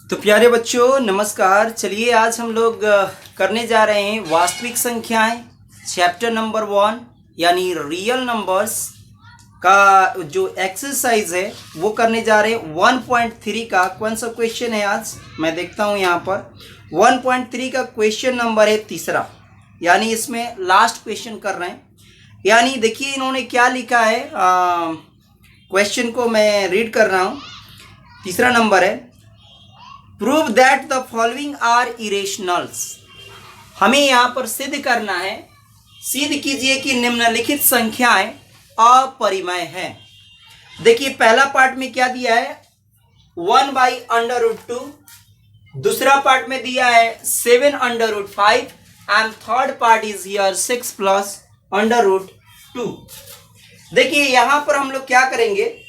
तो प्यारे बच्चों नमस्कार। चलिए आज हम लोग करने जा रहे हैं वास्तविक संख्याएं चैप्टर नंबर 1 यानी रियल नंबर्स का जो एक्सरसाइज है वो करने जा रहे हैं। 1.3 का कौन सा क्वेश्चन है आज मैं देखता हूं यहाँ पर। 1.3 का क्वेश्चन नंबर है तीसरा, यानी इसमें लास्ट क्वेश्चन कर रहे हैं। यानी देखिए इन्होंने क्या लिखा है, क्वेश्चन को मैं रीड कर रहा हूँ। तीसरा नंबर है prove that the following are irrationals. हमें यहाँ पर सिद्ध करना है, सिद्ध कीजिए कि निम्नलिखित संख्याएं अपरिमेय हैं। देखिए पहला पार्ट में क्या दिया है 1/√2, दूसरा पार्ट में दिया है 7/5 and third part is here 6 + √2। देखिए यहां पर हम लोग क्या करेंगे,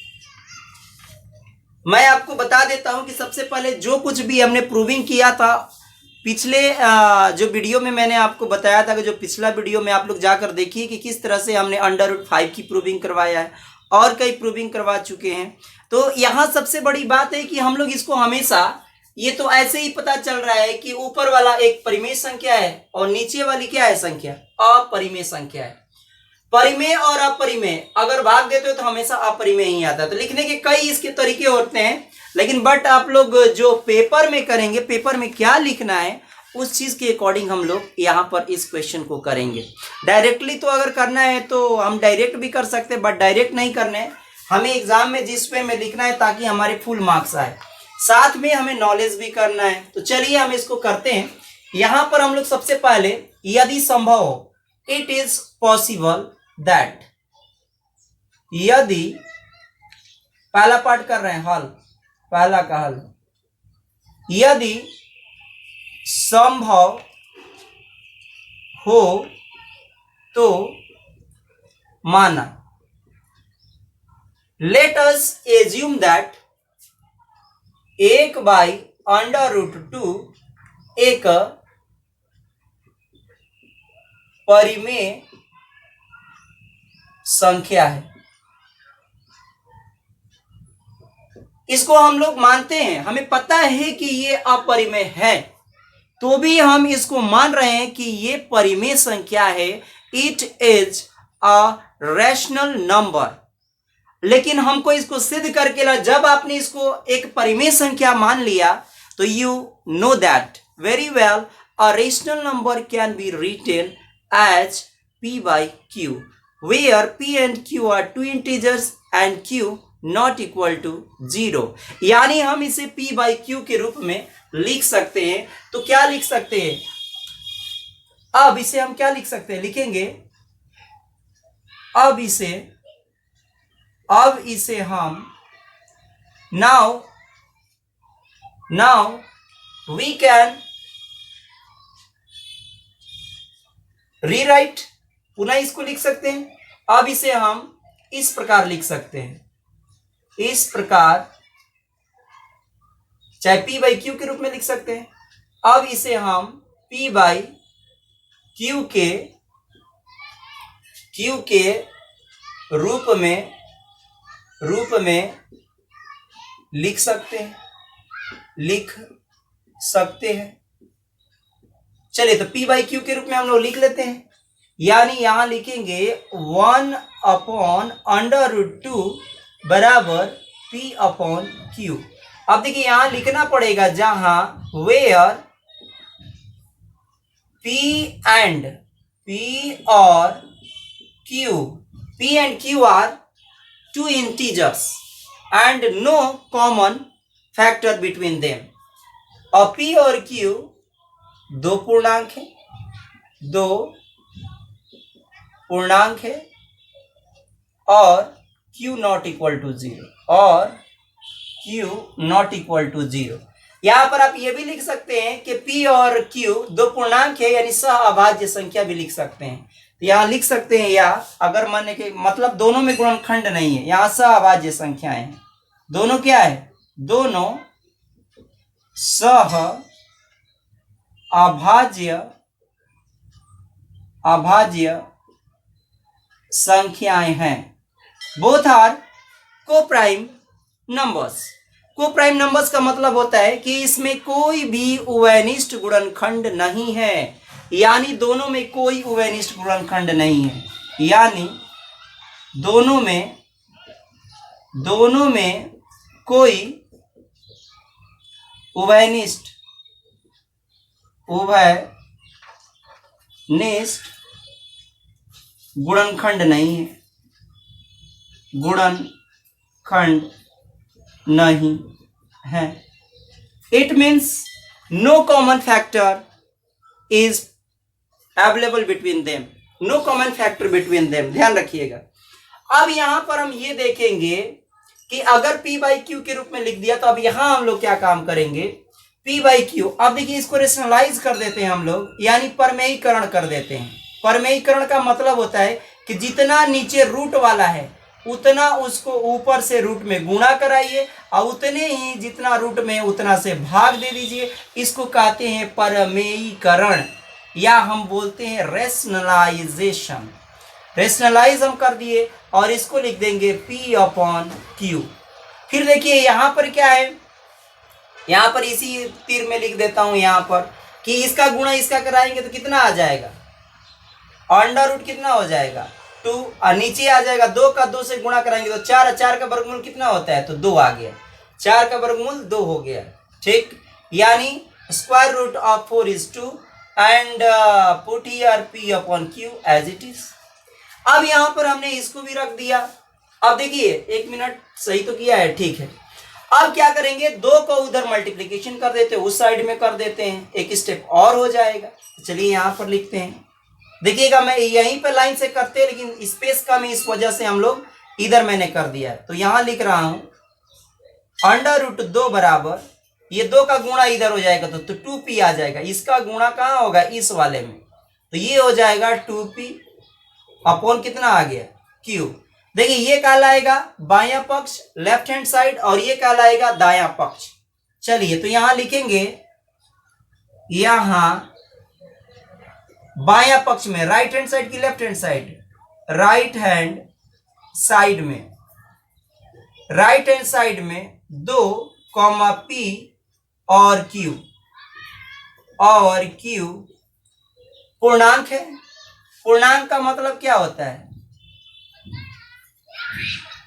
मैं आपको बता देता हूं कि सबसे पहले जो कुछ भी हमने प्रूविंग किया था पिछले जो वीडियो में मैंने आपको बताया था कि जो पिछला वीडियो में आप लोग जाकर देखिए कि किस तरह से हमने √5 की प्रूविंग करवाया है और कई प्रूविंग करवा चुके हैं। तो यहाँ सबसे बड़ी बात है कि हम लोग इसको हमेशा ये तो ऐसे ही पता चल रहा है कि ऊपर वाला एक परिमेय संख्या है और नीचे वाली क्या है संख्या, अपरिमेय संख्या है। परिमेय और अपरिमेय अगर भाग देते हो तो हमेशा अपरिमेय ही आता है। तो लिखने के कई इसके तरीके होते हैं, लेकिन बट आप लोग जो पेपर में करेंगे, पेपर में क्या लिखना है उस चीज के अकॉर्डिंग हम लोग यहाँ पर इस क्वेश्चन को करेंगे। डायरेक्टली तो अगर करना है तो हम डायरेक्ट भी कर सकते हैं, बट डायरेक्ट नहीं करना है। हमें एग्जाम में जिस पे में लिखना है ताकि हमारे फुल मार्क्स आए, साथ में हमें नॉलेज भी करना है। तो चलिए हम इसको करते हैं। यहाँ पर हम लोग सबसे पहले यदि संभव हो, इट इज पॉसिबल दैट, यदि पहला पार्ट कर रहे हैं हल, पहला का हल, यदि संभव हो तो माना। लेट अस एज्यूम दैट 1/√2 एक परिमेय संख्या है। इसको हम लोग मानते हैं, हमें पता है कि ये अपरिमेय है, तो भी हम इसको मान रहे हैं कि ये परिमेय संख्या है। It is a rational number. लेकिन हमको इसको सिद्ध करके ला, जब आपने इसको एक परिमेय संख्या मान लिया तो you know that very well a rational number can be written as p/q, where p and q are two integers and q not equal to 0। यानी हम इसे p/q के रूप में लिख सकते हैं। तो क्या लिख सकते हैं, अब इसे हम क्या लिख सकते हैं, लिखेंगे अब इसे हम now we can rewrite, पुनः इसको लिख सकते हैं। अब इसे हम इस प्रकार लिख सकते हैं, इस प्रकार, चाहे p/q के रूप में लिख सकते हैं। अब इसे हम p/q के रूप में लिख सकते हैं। चलिए तो p/q के रूप में हम लोग लिख लेते हैं। यानी यहां लिखेंगे 1/√2 बराबर p/q। अब देखिए यहां लिखना पड़ेगा जहां where p and q are two integers and no common factor between them। और p और q दो पूर्णांक है और q नॉट इक्वल टू 0। यहां पर आप ये भी लिख सकते हैं कि p और q दो पूर्णांक है, यानी सह अभाज्य संख्या भी लिख सकते हैं। तो यहां लिख सकते हैं, या अगर माने के मतलब दोनों में गुणनखंड नहीं है, यहां सह अभाज्य संख्याएं हैं। दोनों क्या है, दोनों सह अभाज्य संख्याएं हैं। बोथ आर को प्राइम नंबर्स। को प्राइम नंबर्स का मतलब होता है कि इसमें कोई भी उभयनिष्ठ गुणनखंड नहीं है, यानी दोनों में कोई उभयनिष्ठ गुणनखंड नहीं है, यानी दोनों में कोई उभयनिष्ठ गुणनखंड नहीं है, गुणनखंड नहीं है। It means no common factor is available between them, no common factor between them, ध्यान रखिएगा। अब यहां पर हम ये देखेंगे कि अगर P बाई क्यू के रूप में लिख दिया तो अब यहां हम लोग क्या काम करेंगे, P बाई क्यू। अब देखिए इसको रेशनलाइज कर देते हैं हम लोग, यानी परमेयीकरण कर देते हैं। परमेयीकरण का मतलब होता है कि जितना नीचे रूट वाला है उतना उसको ऊपर से रूट में गुणा कराइए और उतने ही जितना रूट में उतना से भाग दे दीजिए। इसको कहते हैं परमेयीकरण, या हम बोलते हैं रेशनलाइजेशन। रेशनलाइज हम कर दिए और इसको लिख देंगे P अपॉन Q। फिर देखिए यहां पर क्या है, यहां पर इसी तीर में लिख देता हूं यहां पर कि इसका गुणा इसका कराएंगे तो कितना आ जाएगा, अंडर रूट कितना हो जाएगा 2, और नीचे आ जाएगा 2 का 2 से गुणा कराएंगे तो 4, 4 का वर्गमूल कितना होता है, तो 2 आ गया, 4 का वर्गमूल 2 हो गया, ठीक। यानी square root of 4 is 2 and put here P upon Q as it is. अब यहां पर हमने इसको भी रख दिया। अब देखिए 1 मिनट, सही तो किया है, ठीक है। अब क्या करेंगे, 2 को उधर मल्टीप्लीकेशन कर देते हैं, उस साइड में कर देते हैं, एक स्टेप और हो जाएगा। चलिए यहां पर लिखते हैं, देखिएगा मैं यहीं पे लाइन से करते हैं लेकिन स्पेस कम है, इस वजह से हम लोग इधर मैंने कर दिया है। तो यहां लिख रहा हूं अंडर रूट 2 बराबर, ये 2 का गुणा इधर हो जाएगा तो 2p आ जाएगा, इसका गुणा कहां होगा, इस वाले में, तो ये हो जाएगा 2p अपॉन कितना आ गया, q। देखिए ये कहलाएगा बायां पक्ष लेफ्ट हैंड साइड और ये कहलाएगा दायां पक्ष। चलिए तो यहां लिखेंगे, यहां बायां पक्ष में राइट हैंड साइड की left hand side, right hand side में, राइट हैंड साइड में 2 P और Q, और Q पूर्णांक है। पूर्णांक का मतलब क्या होता है,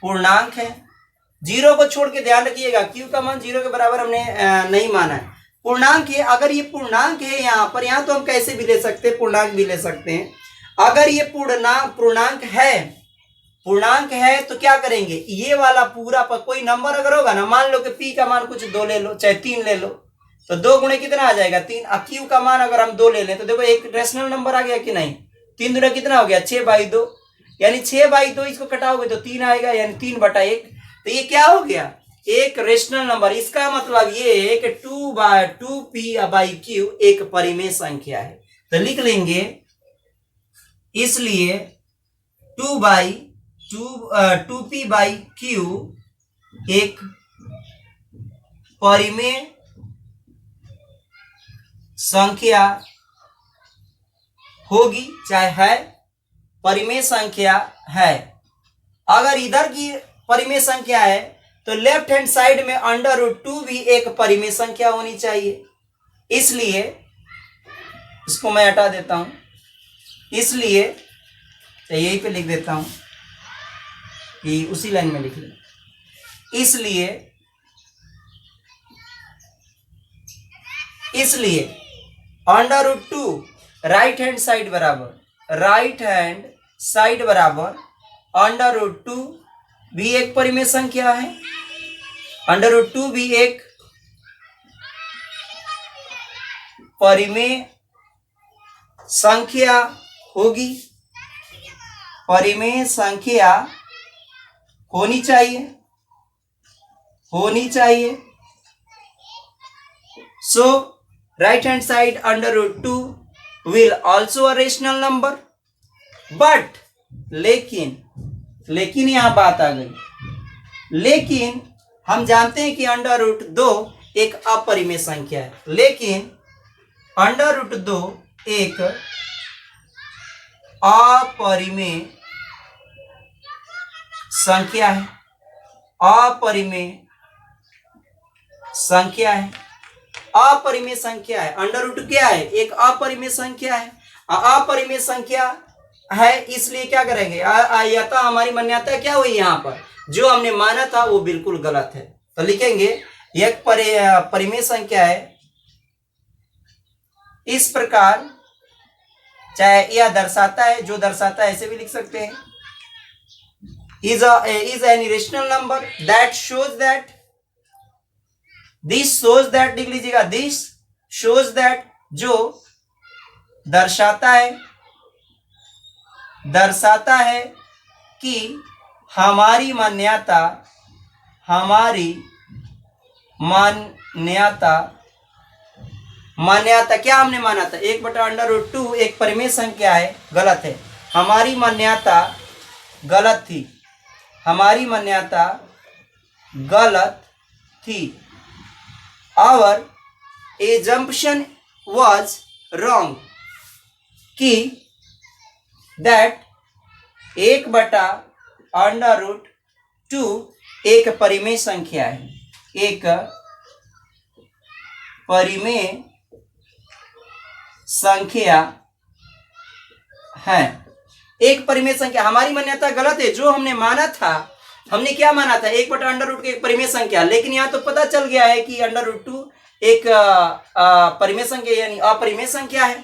पूर्णांक है, 0 को छोड़ के ध्यान रखिएगा, Q का मान 0 के बराबर हमने नहीं माना है, पूर्णांक है। अगर ये पूर्णांक है यहाँ पर, यहाँ तो हम कैसे भी ले सकते हैं, पूर्णांक भी ले सकते हैं। अगर ये पूर्णांक है तो क्या करेंगे, ये वाला पूरा पर कोई नंबर अगर होगा ना, मान लो कि P का मान कुछ 2 ले लो, चाहे 3 ले लो, तो 2 गुणे कितना आ जाएगा 3। Q का मान अगर हम 2 ले लें तो देखो एक रेशनल नंबर आ गया कि नहीं, 3 दूना कितना हो गया 6/2, यानी 6/2 इसको कटाओगे तो 3 आएगा, यानी 3/1। तो ये क्या हो गया, एक रेशनल नंबर। इसका मतलब ये है कि 2p/q एक परिमेय संख्या है। तो लिख लेंगे, इसलिए 2p/q एक परिमेय संख्या होगी, चाहे है, परिमेय संख्या है। अगर इधर की परिमेय संख्या है तो लेफ्ट हैंड साइड में √2 भी एक परिमेय संख्या होनी चाहिए। इसलिए इसको मैं हटा देता हूं, इसलिए तो यहीं पे लिख देता हूं कि उसी लाइन में लिख लें। इसलिए √2 राइट हैंड साइड बराबर √2 भी एक परिमेय संख्या है, √2 भी एक परिमेय संख्या होगी, परिमेय संख्या होनी चाहिए। So right hand side √2 will also a rational number, but लेकिन यहां बात आ गई, लेकिन हम जानते हैं कि √2 एक अपरिमेय संख्या है, लेकिन √2 एक अपरिमेय संख्या है, अपरिमेय संख्या है, अपरिमेय संख्या है। अंडर रूट क्या है? एक अपरिमेय संख्या है। अपरिमेय संख्या है इसलिए क्या करेंगे? यथा हमारी मान्यता क्या हुई? यहाँ पर जो हमने माना था वो बिल्कुल गलत है, तो लिखेंगे एक परिमेय संख्या है इस प्रकार, चाहे यह दर्शाता है, जो दर्शाता है ऐसे भी लिख सकते हैं, is an irrational number that shows that, this shows that लिख लीजिएगा, this shows that जो दर्शाता है कि हमारी मान्यता क्या हमने माना था? 1/√2 एक परिमेय संख्या है, गलत है। हमारी मान्यता गलत थी, Our assumption was wrong कि that 1/√2 एक परिमेय संख्या है, एक परिमेय संख्या है, एक परिमेय संख्या। हमारी मान्यता गलत है, जो हमने माना था, हमने क्या माना था? 1/√2 एक परिमेय संख्या, लेकिन यहाँ तो पता चल गया है कि √2 एक परिमेय संख्या यानी अपरिमेय संख्या है,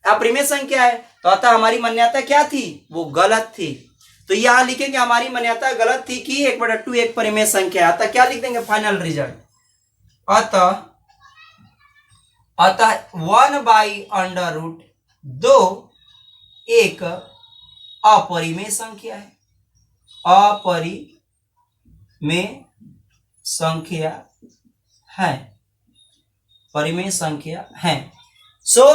अपरिमेय संख्या है, तो अतः हमारी मान्यता क्या थी? वो गलत थी। तो यहाँ लिखेंगे हमारी मान्यता गलत थी कि 1/2 एक परिमेय संख्या। अतः क्या लिख देंगे फाइनल रिजल्ट? अतः 1/√2 एक अपरिमेय संख्या है, अपरिमेय संख्या है, परिमेय संख्या है। सो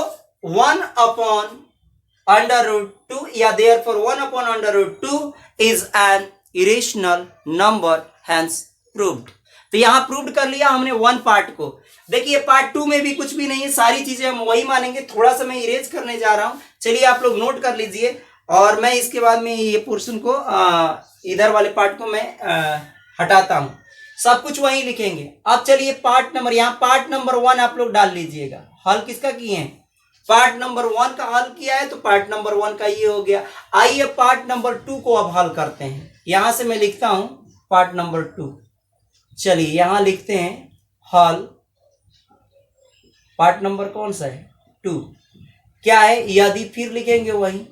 1/√2 या therefore 1/√2 is an irrational number, hence proved। तो यहाँ प्रूव कर लिया हमने 1 पार्ट को। देखिए पार्ट 2 में भी कुछ भी नहीं है, सारी चीजें हम वही मानेंगे। थोड़ा सा मैं इरेज करने जा रहा हूं, चलिए आप लोग नोट कर लीजिए, और मैं इसके बाद में ये पोर्शन को इधर वाले पार्ट को मैं हटाता हूं, सब कुछ वही लिखेंगे। अब चलिए पार्ट नंबर, यहाँ पार्ट नंबर 1 आप लोग डाल लीजिएगा। हल किसका किए हैं? पार्ट नंबर 1 का हल किया है, तो पार्ट नंबर 1 का ये हो गया। आइए पार्ट नंबर 2 को अब हल करते हैं। यहां से मैं लिखता हूं पार्ट नंबर 2। चलिए यहां लिखते हैं हल। पार्ट नंबर कौन सा है? 2। क्या है? यदि, फिर लिखेंगे वही।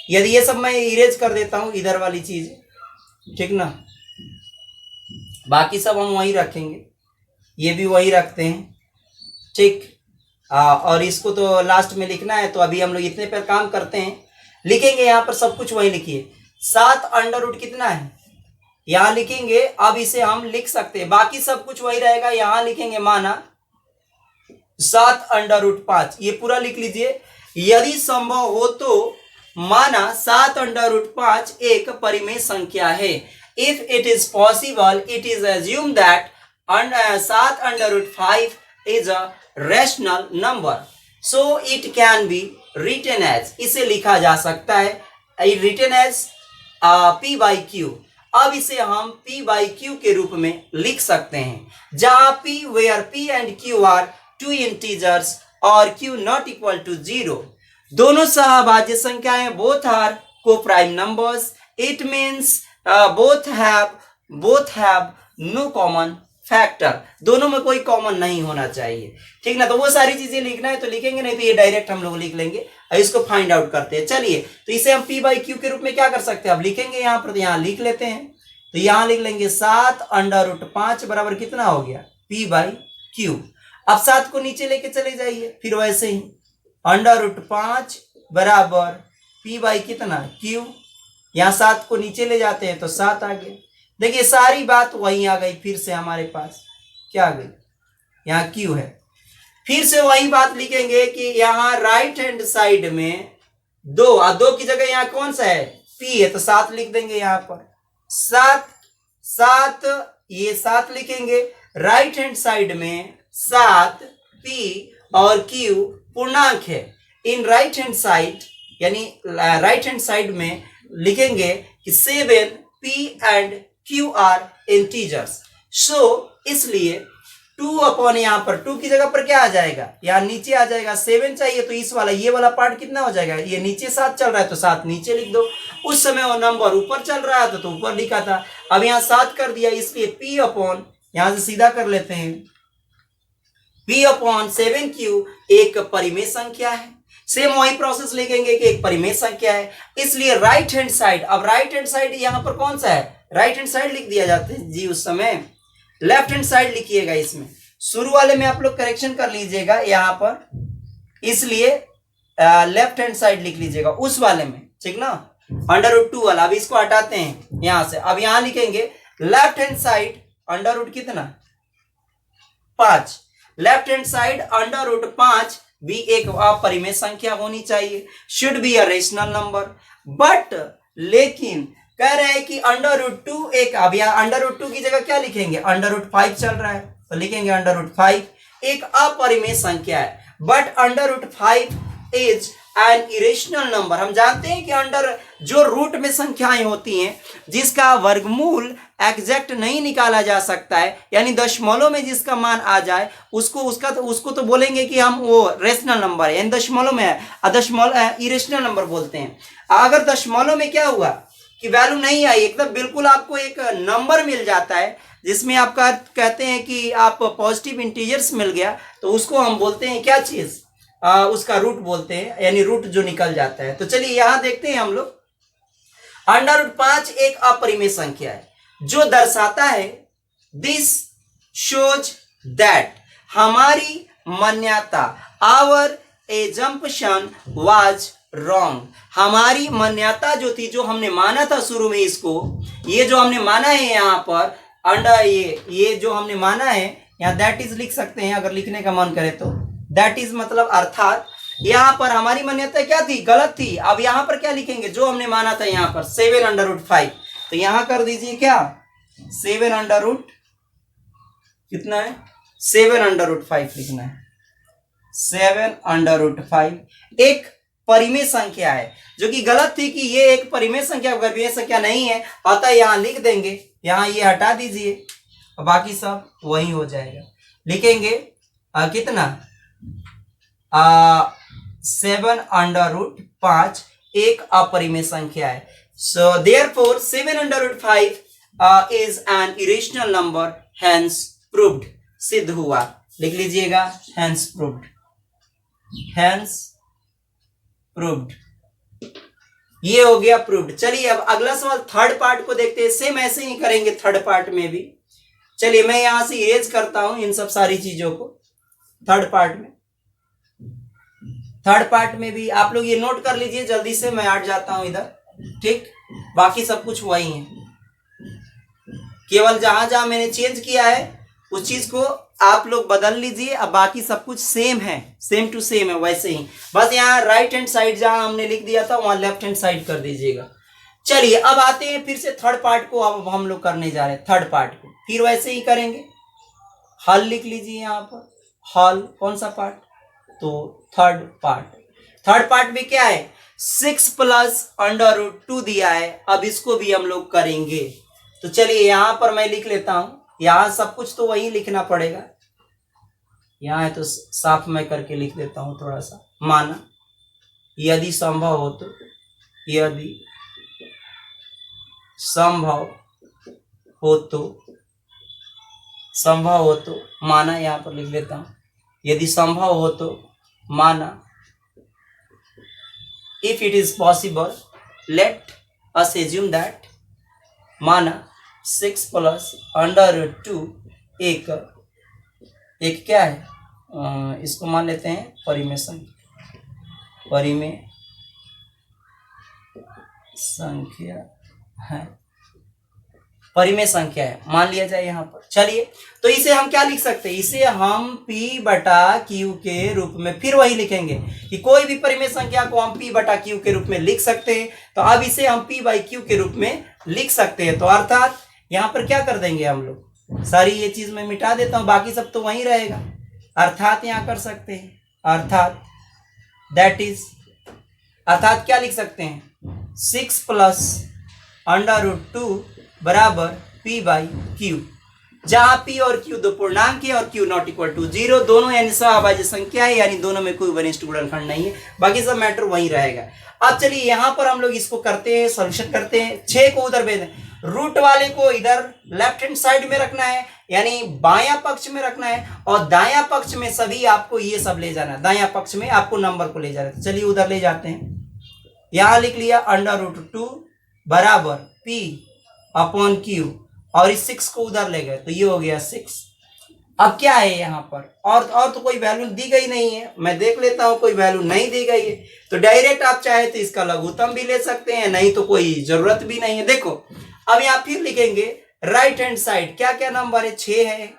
यदि ये सब मैं इरेज कर देता हूं, इधर वाली चीज, ठीक ना, बाकी सब हम वही रखेंगे, ये भी वही रखते हैं, ठीक। और इसको तो लास्ट में लिखना है, तो अभी हम लोग इतने पर काम करते हैं। लिखेंगे यहाँ पर सब कुछ वही लिखिए। 7 कितना है यहाँ लिखेंगे। अब इसे हम लिख सकते हैं, बाकी सब कुछ वही रहेगा। यहाँ लिखेंगे माना 7 ये पूरा लिख लीजिए। यदि संभव हो तो माना 7 एक परिमेय संख्या है। If it is possible it is assume that 7 is a rational number, so it can be written as, इसे लिखा जा सकता है written as p/q। अब इसे हम p/q के रूप में लिख सकते हैं, जहां p where p and q are two integers और q not equal to 0, दोनों सहभाज्य संख्याएं, both are co-prime numbers, it means both have no common factor, दोनों में कोई कॉमन नहीं होना चाहिए, ठीक ना। तो वो सारी चीजें लिखना है तो लिखेंगे, नहीं तो ये डायरेक्ट हम लोग लिख लेंगे। और इसको फाइंड आउट करते हैं। चलिए तो इसे हम p/q के रूप में क्या कर सकते हैं? अब लिखेंगे यहाँ पर, यहाँ लिख लेते हैं। तो यहाँ लिख लेंगे 7 बराबर कितना हो गया? p/q। अब 7 को नीचे लेके चले जाइए, फिर वैसे ही √5 बराबर p/कितना? q। यहाँ 7 को नीचे ले जाते हैं तो 7 आ गए। देखिए सारी बात वही आ गई, फिर से हमारे पास क्या आ गई? यहाँ q है। फिर से वही बात लिखेंगे कि यहाँ राइट हैंड साइड में 2 की जगह यहाँ कौन सा है? p है, तो 7 लिख देंगे यहाँ पर। 7 ये 7 लिखेंगे। राइट हैंड साइड में 7 p और q पूर्णांक है। इन राइट हैंड साइड यानी राइट हैंड साइड में लिखेंगे कि 7 p and q are integers. So इसलिए टू अपॉन यहाँ पर टू की जगह पर क्या आ जाएगा, यहाँ नीचे आ जाएगा। 7 चाहिए तो इस वाला ये वाला पार्ट कितना हो जाएगा, ये नीचे 7 चल रहा है तो 7 नीचे लिख दो। उस समय वो नंबर ऊपर चल रहा था तो ऊपर लिखा था। अब यहाँ 7 कर दिया, इसलिए पी अपॉन, यहां से सीधा कर लेते हैं, पी अपॉन 7q एक परिमेय संख्या है। सेम वही प्रोसेस लिखेंगे कि एक परिमेय संख्या है, इसलिए राइट हैंड साइड, अब राइट हैंड साइड यहाँ पर कौन सा है, राइट हैंड साइड लिख दिया जाता है जी उस समय, लेफ्ट हैंड साइड लिखिएगा। इसमें शुरू वाले में आप लोग करेक्शन कर लीजिएगा यहाँ पर, इसलिए लेफ्ट हैंड साइड लिख लीजिएगा उस वाले में, ठीक ना, √2 वाला। अब इसको हटाते हैं यहां से, अब यहां लिखेंगे लेफ्ट हैंड साइड √ कितना 5, लेफ्ट हैंड साइड √5 भी एक अपरिमेय संख्या होनी चाहिए, should be a rational number. But लेकिन कह रहे हैं कि √2 एक, अब यहाँ √2 की जगह क्या लिखेंगे, √5 चल रहा है तो लिखेंगे √5 एक अपरिमेय संख्या है। But √5 is an irrational number. हम जानते हैं कि अंडर जो रूट में संख्याएं होती हैं जिसका वर्गमूल एग्जैक्ट नहीं निकाला जा सकता है, यानी दशमलव में जिसका मान आ जाए उसको तो बोलेंगे कि हम वो रेशनल नंबर है, यानी दशमलव में है, दशमलव इरेशनल नंबर बोलते हैं। अगर दशमलव में क्या हुआ कि वैल्यू नहीं आई, एकदम बिल्कुल आपको एक नंबर मिल जाता है जिसमें आपका कहते हैं कि आप पॉजिटिव इंटीजर्स मिल गया, तो उसको हम बोलते हैं क्या चीज, उसका रूट बोलते हैं, यानी रूट जो निकल जाता है। तो चलिए यहां देखते हैं हम लोग, √5 एक अपरिमेय संख्या है जो दर्शाता है, दिस शोज दैट हमारी मान्यता, आवर एजम्पशन वाज रॉन्ग, हमारी मान्यता जो थी, जो हमने माना था शुरू में, इसको ये जो हमने माना है यहाँ पर अंडर ये जो हमने माना है यहाँ दैट इज लिख सकते हैं अगर लिखने का मन करे तो, दैट इज मतलब अर्थात यहाँ पर हमारी मान्यता क्या थी, गलत थी। अब यहाँ पर क्या लिखेंगे, जो हमने माना था यहाँ पर 7 √5, तो यहाँ कर दीजिए क्या 7 कितना है 7 √5 लिखना है, 7 √5 एक परिमेय संख्या है, जो कि गलत थी कि ये एक परिमेय संख्या परिमेय संख्या नहीं है, अतः यहाँ लिख देंगे, यहाँ ये हटा दीजिए और बाकी सब वही हो जाएगा। लिखेंगे कितना 7 √5 एक अपरिमेय संख्या है। So therefore 7 √5 is an irrational number, hence proved, सिद्ध हुआ। लिख लीजिएगा हेंस प्रूव्ड, हेंस प्रूव्ड, ये हो गया प्रूव्ड। चलिए अब अगला सवाल थर्ड पार्ट को देखते हैं, सेम ऐसे ही करेंगे थर्ड पार्ट में भी। चलिए मैं यहां से इरेज करता हूं इन सब सारी चीजों को। थर्ड पार्ट में भी आप लोग ये नोट कर लीजिए जल्दी से, मैं हट जाता हूं इधर, ठीक, बाकी सब कुछ वही है, केवल जहां जहां मैंने चेंज किया है उस चीज को आप लोग बदल लीजिए, अब बाकी सब कुछ सेम है, सेम टू सेम है वैसे ही, बस यहाँ राइट हैंड साइड जहां हमने लिख दिया था वहां लेफ्ट हैंड साइड कर दीजिएगा। चलिए अब आते हैं फिर से थर्ड पार्ट को, अब हम लोग करने जा रहे हैं थर्ड पार्ट को, फिर वैसे ही करेंगे। हल लिख लीजिए यहाँ पर, हल कौन सा पार्ट, तो थर्ड पार्ट में क्या है 6 + √2 दिया है, अब इसको भी हम लोग करेंगे। तो चलिए यहां पर मैं लिख लेता हूं, यहां सब कुछ तो वही लिखना पड़ेगा, यहां है तो साफ मैं करके लिख देता हूं थोड़ा सा। माना यदि संभव हो तो, यदि संभव हो तो माना, यहां पर लिख लेता हूं, यदि संभव हो तो माना, if it is possible let us assume that, माना 6 + √2 एक क्या है, इसको मान लेते हैं परिमेय संख्या है, परिमेय संख्या है मान लिया जाए यहाँ पर। चलिए तो इसे हम क्या लिख सकते हैं, इसे हम P/Q के रूप में, फिर वही लिखेंगे कि कोई भी परिमेय संख्या को हम P/Q के रूप में लिख सकते हैं, तो अब इसे हम P/Q के रूप में लिख सकते हैं। तो अर्थात यहाँ पर क्या कर देंगे हम लोग, सारी ये चीज मैं मिटा देता हूं, बाकी सब तो वही रहेगा, अर्थात यहाँ कर सकते हैं, अर्थात दैट इज, अर्थात क्या लिख सकते हैं 6 + √2 = P/Q। जहां p और q दो पूर्णांक है और q नॉट इक्वल टू 0, दोनों यानी सह संख्या है, यानी दोनों में कोई वरिष्ठ गुणनखंड नहीं है, बाकी सब मैटर वही रहेगा। अब चलिए यहां पर हम लोग इसको करते हैं, सॉल्यूशन करते हैं। 6 को उधर भेज दें, रूट वाले को इधर लेफ्ट हैंड साइड में रखना है, यानी बायां पक्ष में रखना है, और दायां पक्ष में सभी आपको ये सब ले जाना है, दायां पक्ष में आपको नंबर को ले जाना है। चलिए उधर ले जाते हैं। यहां लिख लिया √2 बराबर p अपॉन q, और इस 6 को उधर ले गए तो ये हो गया 6। अब क्या है यहाँ पर, और तो कोई वैल्यू दी गई नहीं है, मैं देख लेता हूं कोई वैल्यू नहीं दी गई है, तो डायरेक्ट आप चाहे तो इसका लघुत्तम भी ले सकते हैं, नहीं तो कोई जरूरत भी नहीं है। देखो अब यहाँ फिर लिखेंगे राइट हैंड साइड, क्या क्या नंबर है, 6 है,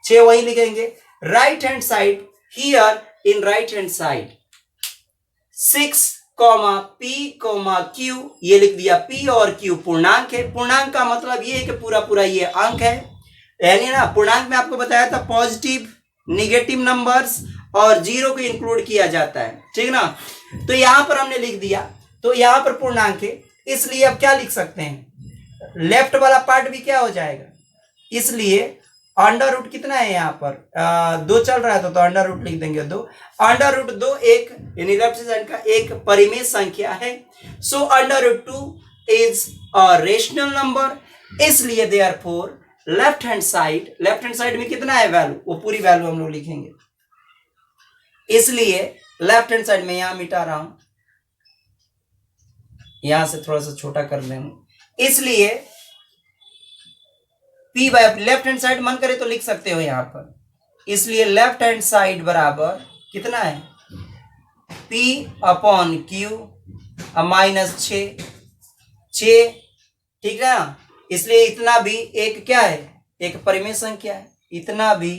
6 वही लिखेंगे। Right hand side, here in right hand side 6, p, q, ये लिख दिया। p और q पूर्णांक है, पूर्णांक का मतलब ये है कि पूरा पूरा ये अंक है, यानी ना पूर्णांक में आपको बताया था पॉजिटिव निगेटिव नंबर्स और 0 को इंक्लूड किया जाता है, ठीक ना। तो यहां पर हमने लिख दिया, तो यहां पर पूर्णांक है, इसलिए अब क्या लिख सकते हैं, लेफ्ट वाला पार्ट भी क्या हो जाएगा, इसलिए अंडर रूट कितना है यहाँ पर 2 चल रहा है, तो अंडर रूट लिख देंगे 2। अंडर रूट 2 एक यानी लेफ्ट साइड का एक परिमेय संख्या है, so under root 2 is a rational number, इसलिए देयरफॉर लेफ्ट हैंड साइड में कितना है वैल्यू, वो पूरी वैल्यू हम लोग लिखेंगे, इसलिए लेफ्ट हैंड साइड में यहां मिटा रहा हूं, यहां से थोड़ा सा छोटा कर लेंगे, इसलिए p by left hand side मन करे तो लिख सकते हो यहां पर, इसलिए लेफ्ट हैंड साइड बराबर कितना है p अपॉन q -6, ठीक है ना। इसलिए इतना भी एक क्या है, एक परिमेय संख्या है, इतना भी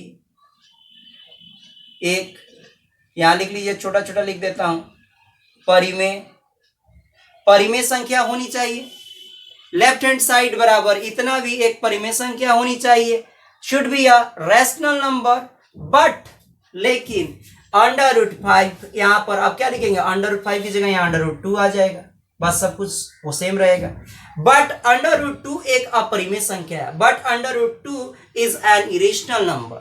एक, यहां लिख लीजिए, छोटा छोटा लिख देता हूं, परिमेय संख्या होनी चाहिए। लेफ्ट हैंड साइड बराबर इतना भी एक परिमेय संख्या होनी चाहिए, should be a rational number, but लेकिन √5 यहां पर अब क्या लिखेंगे, √5 की जगह यहां √2 आ जाएगा, बस सब कुछ वो सेम रहेगा। बट √2 एक अपरिमेय संख्या है, but √2 is an irrational number.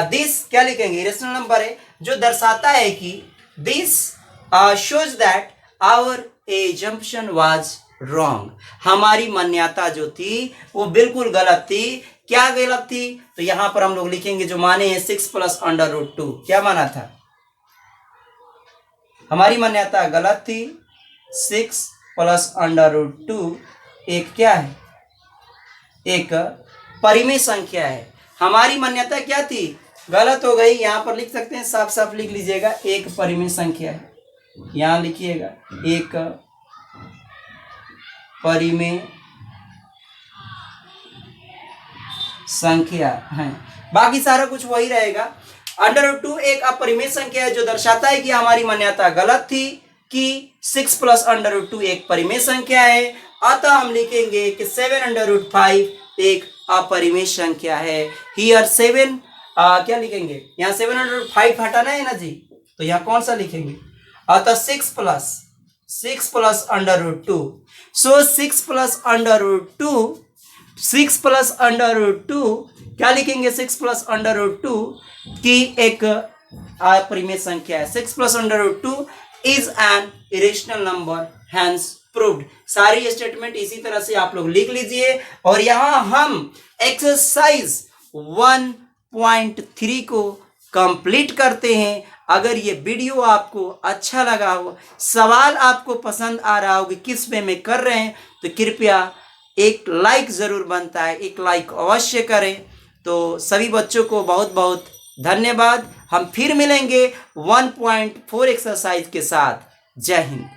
This क्या लिखेंगे, इरेशनल नंबर है, जो दर्शाता है कि this shows that our assumption was wrong, हमारी मान्यता जो थी वो बिल्कुल गलत थी। क्या गलत थी, तो यहां पर हम लोग लिखेंगे जो माने हैं 6 + √2, क्या माना था, हमारी मान्यता गलत थी, 6 + √2 एक क्या है, एक परिमेय संख्या है। हमारी मान्यता क्या थी, गलत हो गई, यहां पर लिख सकते हैं, साफ साफ लिख लीजिएगा, एक परिमेय संख्या है, यहां लिखिएगा एक परिमेय संख्या है, बाकी सारा कुछ वही रहेगा। √2 एक अपरिमेय संख्या है जो दर्शाता है कि हमारी मान्यता गलत थी कि 6 + √2 एक परिमेय संख्या है, अतः हम लिखेंगे कि 7/5 एक अपरिमेय संख्या है। हियर 7 क्या लिखेंगे, यहाँ 7/5 हटाना है ना जी, तो यहाँ कौन सा लिखेंगे, अतः 6 + √2, सो 6 + √2 क्या लिखेंगे, 6 + √2 की एक अपरिमेय संख्या है, 6 + √2 is an irrational number, hence proved. सारी स्टेटमेंट इसी तरह से आप लोग लिख लीजिए, और यहां हम एक्सरसाइज 1.3 को कंप्लीट करते हैं। अगर ये वीडियो आपको अच्छा लगा हो, सवाल आपको पसंद आ रहा हो कि किस वे में कर रहे हैं, तो कृपया एक लाइक जरूर बनता है, एक लाइक अवश्य करें। तो सभी बच्चों को बहुत बहुत धन्यवाद। हम फिर मिलेंगे 1.4 एक्सरसाइज के साथ। जय हिंद।